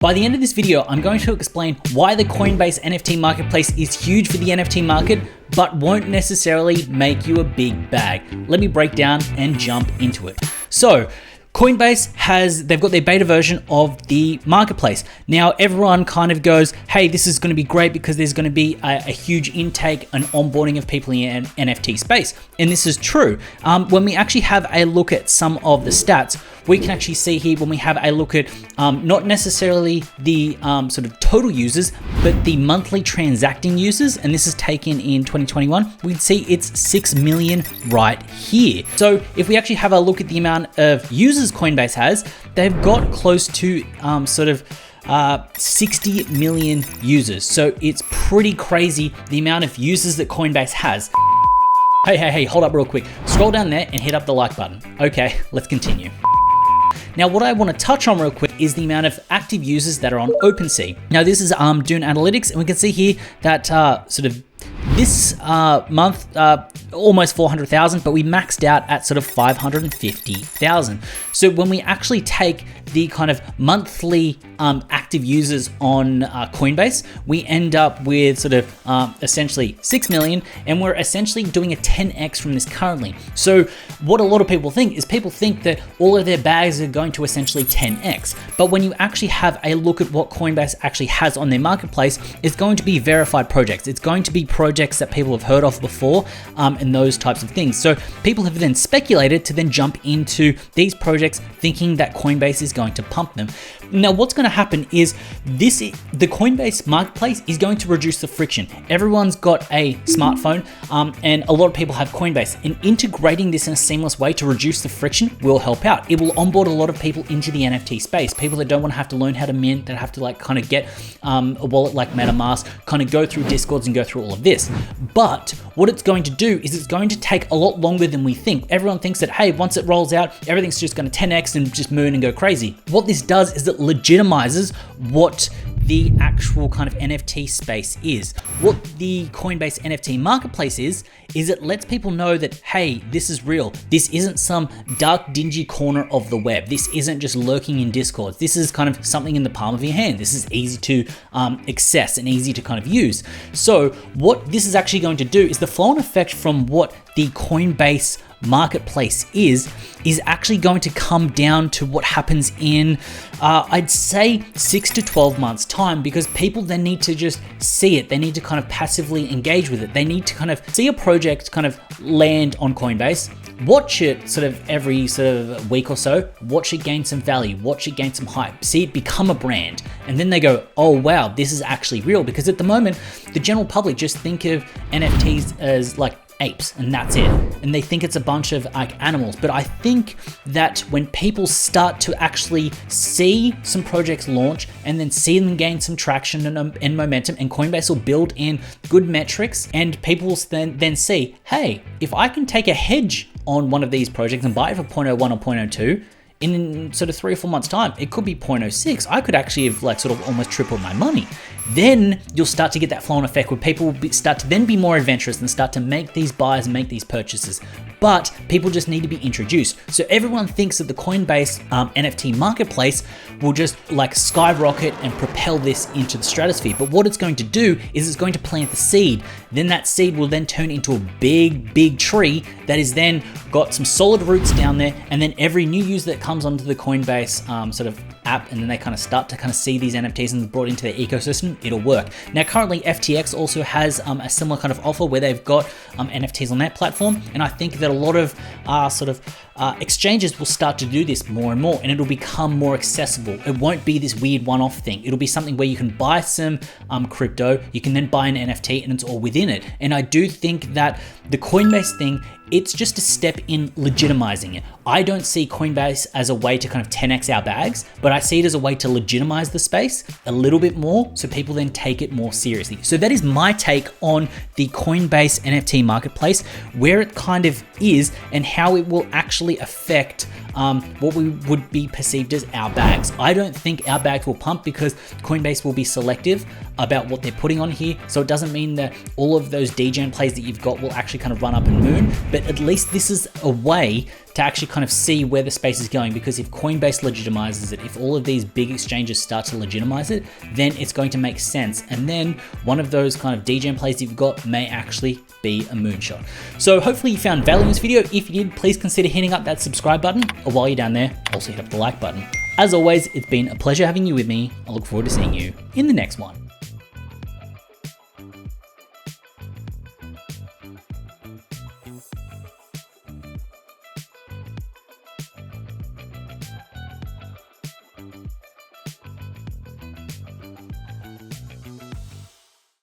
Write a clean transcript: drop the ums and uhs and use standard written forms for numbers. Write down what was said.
By the end of this video, I'm going to explain why the Coinbase NFT marketplace is huge for the NFT market, but won't necessarily make you a big bag. Let me break down and jump into it. So, Coinbase they've got their beta version of the marketplace. Now, everyone kind of goes, hey, this is going to be great because there's going to be a huge intake and onboarding of people in the NFT space. And this is true. When we actually have a look at some of the stats, we can actually see here when we have a look at not necessarily the sort of total users, but the monthly transacting users, and this is taken in 2021, we can see it's 6 million right here. So if we actually have a look at the amount of users Coinbase has, they've got close to 60 million users. So it's pretty crazy the amount of users that Coinbase has. Hey, hold up real quick. Scroll down there and hit up the like button. Okay, let's continue. Now, what I want to touch on real quick is the amount of active users that are on OpenSea. Now, this is doing analytics, and we can see here that sort of this month, almost 400,000, but we maxed out at sort of 550,000. So when we actually take the kind of monthly active users on Coinbase, we end up with sort of essentially 6 million, and we're essentially doing a 10x from this currently. So what a lot of people think is that all of their bags are going to essentially 10x. But when you actually have a look at what Coinbase actually has on their marketplace, it's going to be verified projects. It's going to be projects that people have heard of before and those types of things. So people have then speculated to then jump into these projects thinking that Coinbase is going to pump them. Now, what's going to happen is the Coinbase marketplace is going to reduce the friction. Everyone's got a smartphone and a lot of people have Coinbase, and integrating this in a seamless way to reduce the friction will help out. It will onboard a lot of people into the NFT space, people that don't want to have to learn how to mint, that have to like kind of get a wallet like MetaMask, kind of go through Discords and go through all of this. But what it's going to do is it's going to take a lot longer than we think. Everyone thinks that, hey, once it rolls out, everything's just going to 10x and just moon and go crazy. What this does is it legitimizes what the actual kind of NFT space is. What the Coinbase NFT marketplace is it lets people know that, hey, this is real. This isn't some dark, dingy corner of the web. This isn't just lurking in Discord. This is kind of something in the palm of your hand. This is easy to access and easy to kind of use. So what this is actually going to do is the flow-on effect from what the Coinbase marketplace is actually going to come down to what happens in I'd say 6 to 12 months time, because people then need to just see it. They need to kind of passively engage with it. They need to kind of see a project kind of land on Coinbase, watch it sort of every sort of week or so, watch it gain some value, watch it gain some hype, see it become a brand, and then they go, oh wow, this is actually real. Because at the moment, the general public just think of NFTs as like apes and that's it, and they think it's a bunch of like animals. But I think that when people start to actually see some projects launch and then see them gain some traction and momentum, and Coinbase will build in good metrics, and people will then see, hey, if I can take a hedge on one of these projects and buy it for 0.01 or 0.02 in sort of 3 or 4 months time, it could be 0.06. I could actually have like sort of almost tripled my money. Then you'll start to get that flow-on effect where people will start to then be more adventurous and start to make these buys and make these purchases. But people just need to be introduced. So everyone thinks that the Coinbase NFT marketplace will just like skyrocket and propel this into the stratosphere. But what it's going to do is it's going to plant the seed. Then that seed will then turn into a big tree that is then got some solid roots down there. And then every new user that comes onto the Coinbase sort of app, and then they kind of start to kind of see these NFTs and brought into their ecosystem, it'll work. Now, currently FTX also has a similar kind of offer where they've got NFTs on that platform. And I think that a lot of exchanges will start to do this more and more, and it'll become more accessible. It won't be this weird one-off thing. It'll be something where you can buy some crypto, you can then buy an NFT, and it's all within it. And I do think that the Coinbase thing, it's just a step in legitimizing it. I don't see Coinbase as a way to kind of 10x our bags, but I see it as a way to legitimize the space a little bit more so people then take it more seriously. So that is my take on the Coinbase NFT marketplace, where it kind of is and how it will actually affect what we would be perceived as our bags. I don't think our bags will pump because Coinbase will be selective about what they're putting on here. So it doesn't mean that all of those degen plays that you've got will actually kind of run up and moon, but at least this is a way to actually kind of see where the space is going, because if Coinbase legitimizes it, if all of these big exchanges start to legitimize it, then it's going to make sense. And then one of those kind of degen plays you've got may actually be a moonshot. So hopefully you found value in this video. If you did, please consider hitting up that subscribe button, or while you're down there, also hit up the like button. As always, it's been a pleasure having you with me. I look forward to seeing you in the next one.